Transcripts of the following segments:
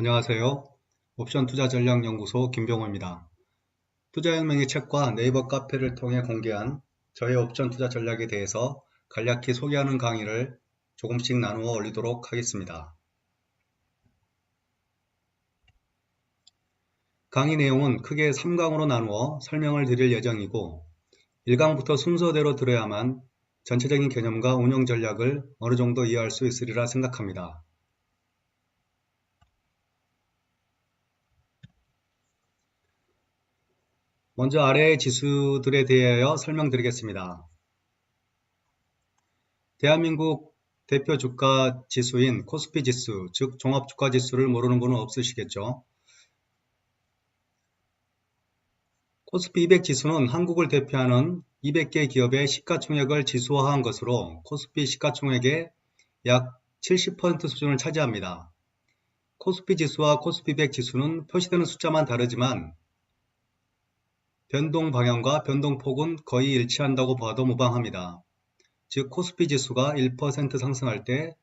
안녕하세요. 옵션 투자 전략 연구소 김병호입니다. 투자혁명의 책과 네이버 카페를 통해 공개한 저의 옵션 투자 전략에 대해서 간략히 소개하는 강의를 조금씩 나누어 올리도록 하겠습니다. 강의 내용은 크게 3강으로 나누어 설명을 드릴 예정이고 1강부터 순서대로 들어야만 전체적인 개념과 운영 전략을 어느 정도 이해할 수 있으리라 생각합니다. 먼저 아래의 지수들에 대하여 설명드리겠습니다. 대한민국 대표 주가 지수인 코스피 지수, 즉 종합주가 지수를 모르는 분은 없으시겠죠. 코스피 200 지수는 한국을 대표하는 200개 기업의 시가총액을 지수화한 것으로 코스피 시가총액의 약 70% 수준을 차지합니다. 코스피 지수와 코스피 100 지수는 표시되는 숫자만 다르지만 변동 방향과 변동폭은 거의 일치한다고 봐도 무방합니다. 즉 코스피 지수가 1% 상승할 때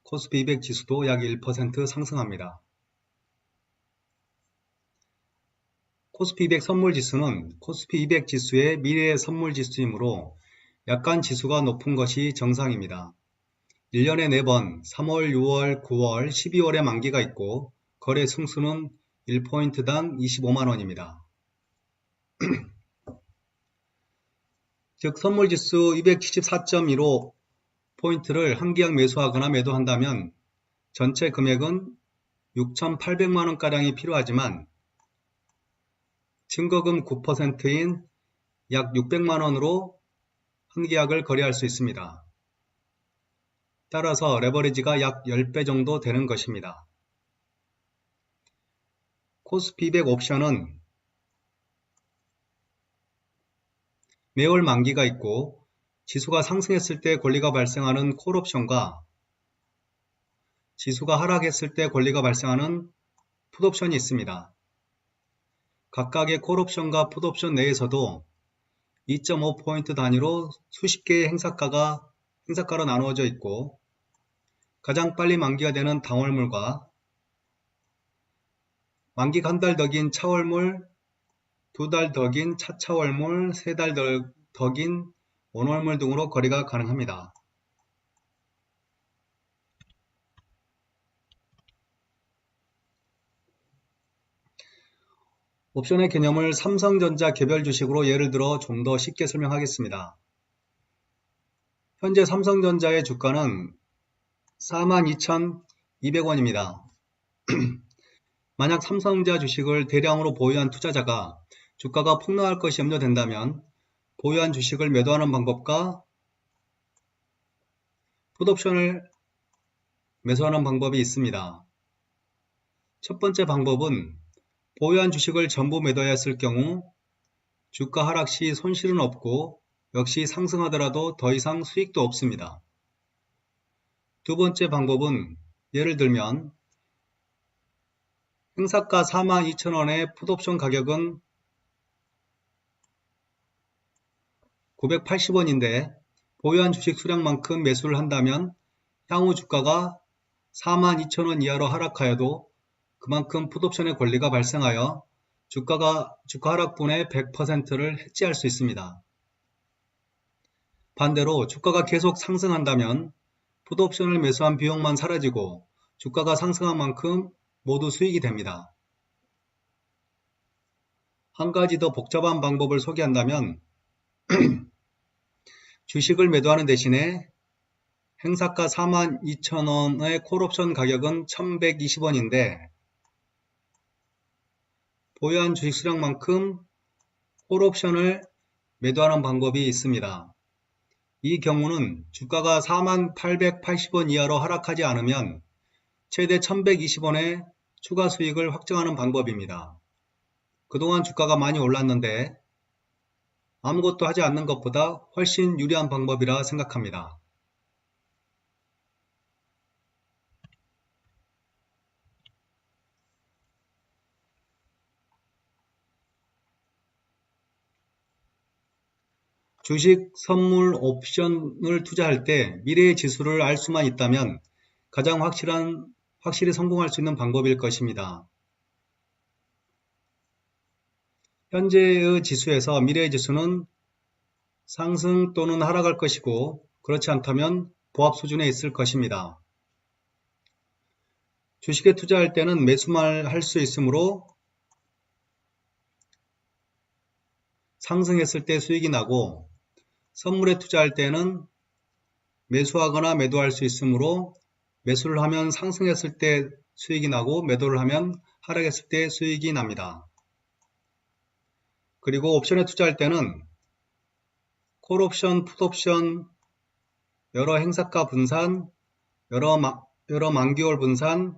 코스피 200 지수도 약 1% 상승합니다. 코스피 200 선물지수는 코스피 200 지수의 미래의 선물지수이므로 약간 지수가 높은 것이 정상입니다. 1년에 4번 3월, 6월, 9월, 12월에 만기가 있고 거래 승수는 1포인트당 25만원입니다. 즉 선물지수 274.15 포인트를 한 계약 매수하거나 매도한다면 전체 금액은 6,800만원가량이 필요하지만 증거금 9%인 약 600만원으로 한 계약을 거래할 수 있습니다. 따라서 레버리지가 약 10배 정도 되는 것입니다. 코스피 200 옵션은 매월 만기가 있고 지수가 상승했을 때 권리가 발생하는 콜옵션과 지수가 하락했을 때 권리가 발생하는 풋옵션이 있습니다. 각각의 콜옵션과 풋옵션 내에서도 2.5포인트 단위로 수십 개의 행사가로 나누어져 있고 가장 빨리 만기가 되는 당월물과 만기가 한 달 더 긴 차월물, 2달 더 긴 차차월물, 3달 더 긴 원월물 등으로 거래가 가능합니다. 옵션의 개념을 삼성전자 개별 주식으로 예를 들어 좀 더 쉽게 설명하겠습니다. 현재 삼성전자의 주가는 42,200원입니다. 만약 삼성전자 주식을 대량으로 보유한 투자자가 주가가 폭락할 것이 염려된다면 보유한 주식을 매도하는 방법과 풋옵션을 매수하는 방법이 있습니다. 첫 번째 방법은 보유한 주식을 전부 매도했을 경우 주가 하락 시 손실은 없고 역시 상승하더라도 더 이상 수익도 없습니다. 두 번째 방법은 예를 들면 행사가 42,000원의 풋옵션 가격은 980원인데 보유한 주식 수량만큼 매수를 한다면 향후 주가가 42,000원 이하로 하락하여도 그만큼 풋옵션의 권리가 발생하여 주가 하락분의 100%를 해지할 수 있습니다. 반대로 주가가 계속 상승한다면 풋옵션을 매수한 비용만 사라지고 주가가 상승한 만큼 모두 수익이 됩니다. 한 가지 더 복잡한 방법을 소개한다면 주식을 매도하는 대신에 행사가 42,000원의 콜옵션 가격은 1,120원인데 보유한 주식 수량만큼 콜옵션을 매도하는 방법이 있습니다. 이 경우는 주가가 4880원 이하로 하락하지 않으면 최대 1120원의 추가 수익을 확정하는 방법입니다. 그동안 주가가 많이 올랐는데 아무것도 하지 않는 것보다 훨씬 유리한 방법이라 생각합니다. 주식, 선물, 옵션을 투자할 때 미래의 지수를 알 수만 있다면 가장 확실한 확실히 성공할 수 있는 방법일 것입니다. 현재의 지수에서 미래의 지수는 상승 또는 하락할 것이고 그렇지 않다면 보합 수준에 있을 것입니다. 주식에 투자할 때는 매수만 할 수 있으므로 상승했을 때 수익이 나고 선물에 투자할 때는 매수하거나 매도할 수 있으므로 매수를 하면 상승했을 때 수익이 나고 매도를 하면 하락했을 때 수익이 납니다. 그리고 옵션에 투자할 때는 콜옵션, 풋옵션, 여러 행사가 분산, 여러 만기월 분산,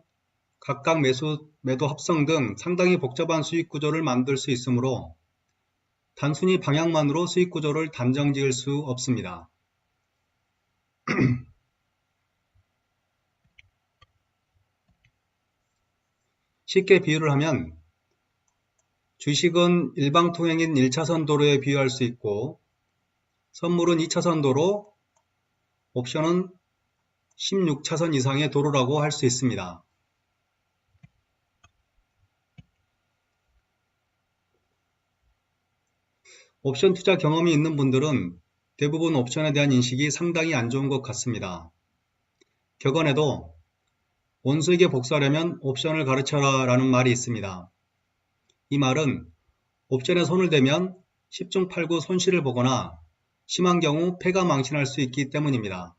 각각 매도 합성 등 상당히 복잡한 수익 구조를 만들 수 있으므로 단순히 방향만으로 수익 구조를 단정 지을 수 없습니다. 쉽게 비유를 하면 주식은 일방통행인 1차선 도로에 비유할 수 있고 선물은 2차선 도로, 옵션은 16차선 이상의 도로라고 할 수 있습니다. 옵션 투자 경험이 있는 분들은 대부분 옵션에 대한 인식이 상당히 안 좋은 것 같습니다. 격언에도 원수에게 복수하려면 옵션을 가르쳐라 라는 말이 있습니다. 이 말은 옵션에 손을 대면 10중 8구 손실을 보거나 심한 경우 패가 망신할 수 있기 때문입니다.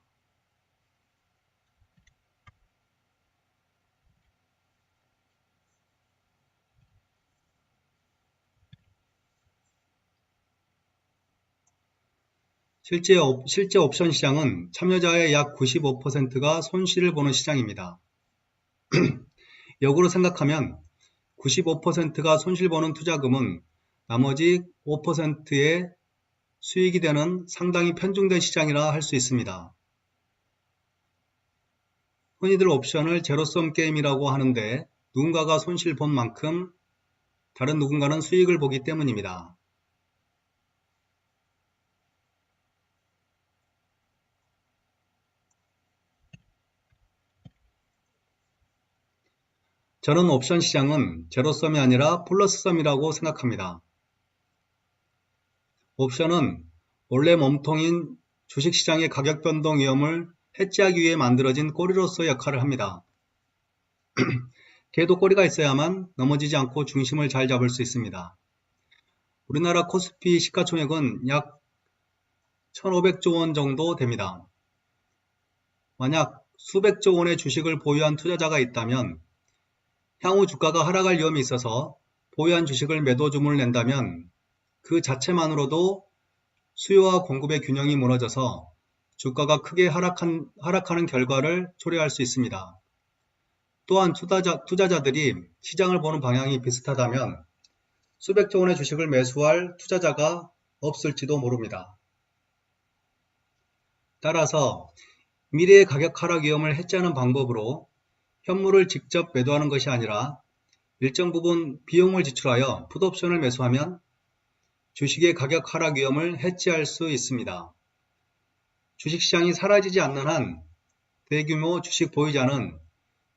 실제 옵션 시장은 참여자의 약 95%가 손실을 보는 시장입니다. 역으로 생각하면 95%가 손실 보는 투자금은 나머지 5%의 수익이 되는 상당히 편중된 시장이라 할 수 있습니다. 흔히들 옵션을 제로섬 게임이라고 하는데 누군가가 손실 본 만큼 다른 누군가는 수익을 보기 때문입니다. 저는 옵션 시장은 제로섬이 아니라 플러스섬이라고 생각합니다. 옵션은 원래 몸통인 주식시장의 가격 변동 위험을 해지하기 위해 만들어진 꼬리로서의 역할을 합니다. 개도 꼬리가 있어야만 넘어지지 않고 중심을 잘 잡을 수 있습니다. 우리나라 코스피 시가총액은 약 1,500조 원 정도 됩니다. 만약 수백조 원의 주식을 보유한 투자자가 있다면 향후 주가가 하락할 위험이 있어서 보유한 주식을 매도 주문을 낸다면 그 자체만으로도 수요와 공급의 균형이 무너져서 주가가 크게 하락하는 결과를 초래할 수 있습니다. 또한 투자자들이 시장을 보는 방향이 비슷하다면 수백조 원의 주식을 매수할 투자자가 없을지도 모릅니다. 따라서 미래의 가격 하락 위험을 해지하는 방법으로 현물을 직접 매도하는 것이 아니라 일정 부분 비용을 지출하여 풋옵션을 매수하면 주식의 가격 하락 위험을 해지할 수 있습니다. 주식시장이 사라지지 않는 한 대규모 주식 보유자는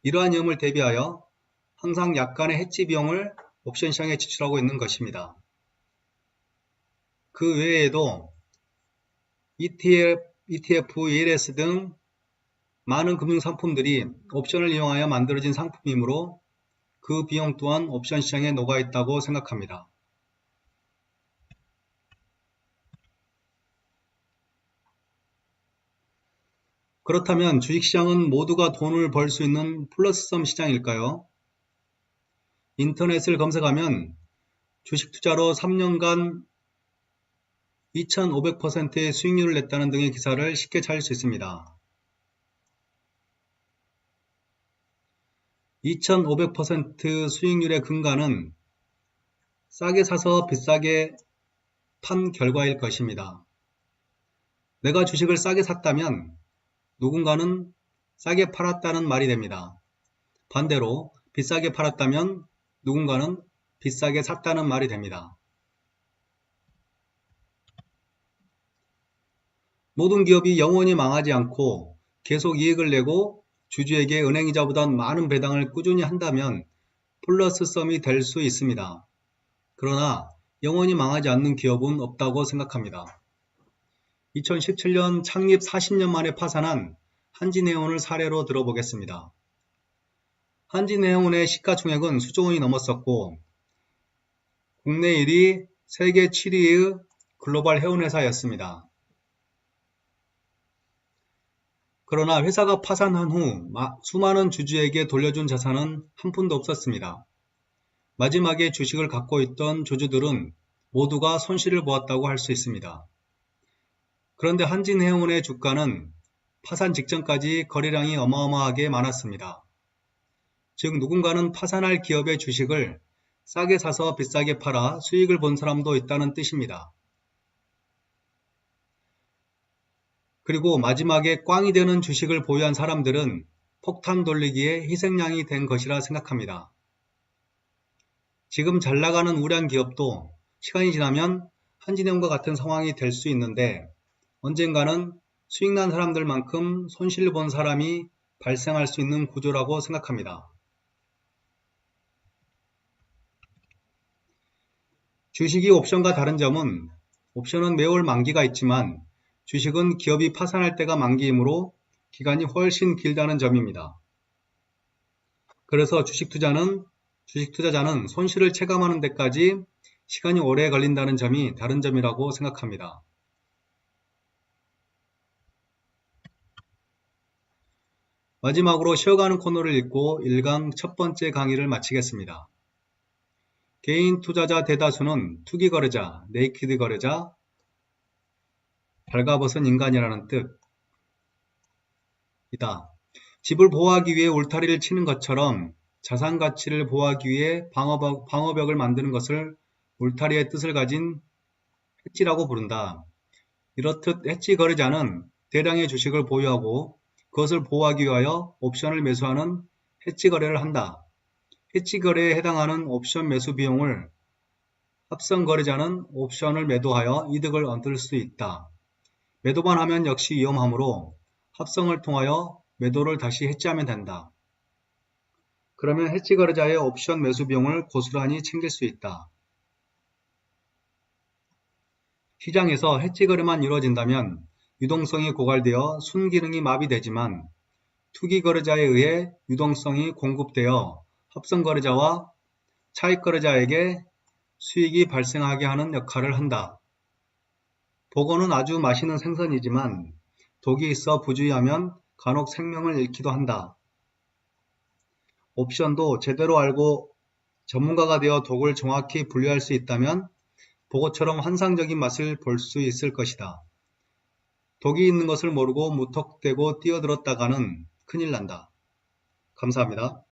이러한 위험을 대비하여 항상 약간의 해지 비용을 옵션 시장에 지출하고 있는 것입니다. 그 외에도 ETF, ELS 등 많은 금융상품들이 옵션을 이용하여 만들어진 상품이므로 그 비용 또한 옵션 시장에 녹아있다고 생각합니다. 그렇다면 주식시장은 모두가 돈을 벌 수 있는 플러스섬 시장일까요? 인터넷을 검색하면 주식 투자로 3년간 2500%의 수익률을 냈다는 등의 기사를 쉽게 찾을 수 있습니다. 2500% 수익률의 근간은 싸게 사서 비싸게 판 결과일 것입니다. 내가 주식을 싸게 샀다면 누군가는 싸게 팔았다는 말이 됩니다. 반대로 비싸게 팔았다면 누군가는 비싸게 샀다는 말이 됩니다. 모든 기업이 영원히 망하지 않고 계속 이익을 내고 주주에게 은행이자보단 많은 배당을 꾸준히 한다면 플러스 썸이 될 수 있습니다. 그러나 영원히 망하지 않는 기업은 없다고 생각합니다. 2017년 창립 40년 만에 파산한 한진해운을 사례로 들어보겠습니다. 한진해운의 시가총액은 수조 원이 넘었었고 국내 1위, 세계 7위의 글로벌 해운회사였습니다. 그러나 회사가 파산한 후 수많은 주주에게 돌려준 자산은 한 푼도 없었습니다. 마지막에 주식을 갖고 있던 주주들은 모두가 손실을 보았다고 할 수 있습니다. 그런데 한진해운의 주가는 파산 직전까지 거래량이 어마어마하게 많았습니다. 즉 누군가는 파산할 기업의 주식을 싸게 사서 비싸게 팔아 수익을 본 사람도 있다는 뜻입니다. 그리고 마지막에 꽝이 되는 주식을 보유한 사람들은 폭탄 돌리기에 희생양이 된 것이라 생각합니다. 지금 잘 나가는 우량 기업도 시간이 지나면 한진해운과 같은 상황이 될 수 있는데 언젠가는 수익난 사람들만큼 손실을 본 사람이 발생할 수 있는 구조라고 생각합니다. 주식이 옵션과 다른 점은 옵션은 매월 만기가 있지만 주식은 기업이 파산할 때가 만기이므로 기간이 훨씬 길다는 점입니다. 그래서 주식 투자자는 손실을 체감하는 데까지 시간이 오래 걸린다는 점이 다른 점이라고 생각합니다. 마지막으로 쉬어가는 코너를 읽고 1강 첫 번째 강의를 마치겠습니다. 개인 투자자 대다수는 투기 거래자, 네이키드 거래자, 발가벗은 인간이라는 뜻이다. 집을 보호하기 위해 울타리를 치는 것처럼 자산 가치를 보호하기 위해 방어벽을 만드는 것을 울타리의 뜻을 가진 해지라고 부른다. 이렇듯 해지 거래자는 대량의 주식을 보유하고 그것을 보호하기 위하여 옵션을 매수하는 해지 거래를 한다. 해지 거래에 해당하는 옵션 매수 비용을 합성 거래자는 옵션을 매도하여 이득을 얻을 수 있다. 매도만 하면 역시 위험하므로 합성을 통하여 매도를 다시 해지하면 된다. 그러면 해지 거래자의 옵션 매수 비용을 고스란히 챙길 수 있다. 시장에서 해지 거래만 이루어진다면 유동성이 고갈되어 순기능이 마비되지만 투기 거래자에 의해 유동성이 공급되어 합성 거래자와 차익 거래자에게 수익이 발생하게 하는 역할을 한다. 복어는 아주 맛있는 생선이지만 독이 있어 부주의하면 간혹 생명을 잃기도 한다. 옵션도 제대로 알고 전문가가 되어 독을 정확히 분류할 수 있다면 복어처럼 환상적인 맛을 볼 수 있을 것이다. 독이 있는 것을 모르고 무턱대고 뛰어들었다가는 큰일 난다. 감사합니다.